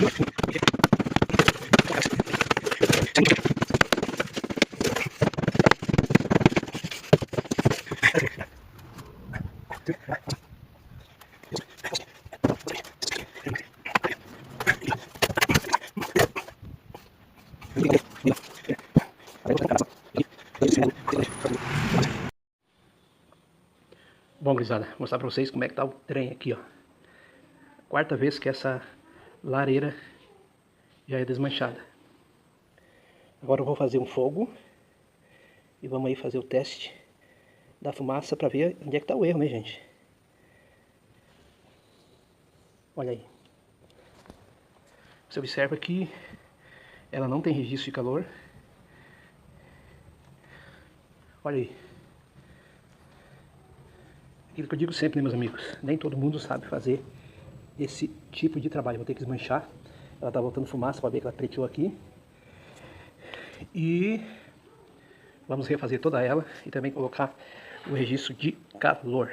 Bom, gurizada, vou mostrar pra vocês como é que tá o trem aqui, ó. Quarta vez que essa lareira já é desmanchada. Agora eu vou fazer um fogo e vamos aí fazer o teste da fumaça pra ver onde é que tá o erro, né, gente? Olha aí. Você observa que ela não tem registro de calor. Olha aí. Aquilo que eu digo sempre, né, meus amigos? Nem todo mundo sabe fazer esse tipo de trabalho. Vou ter que desmanchar. Ela tá voltando fumaça para ver que ela preteou aqui. E vamos refazer toda ela e também colocar o registro de calor.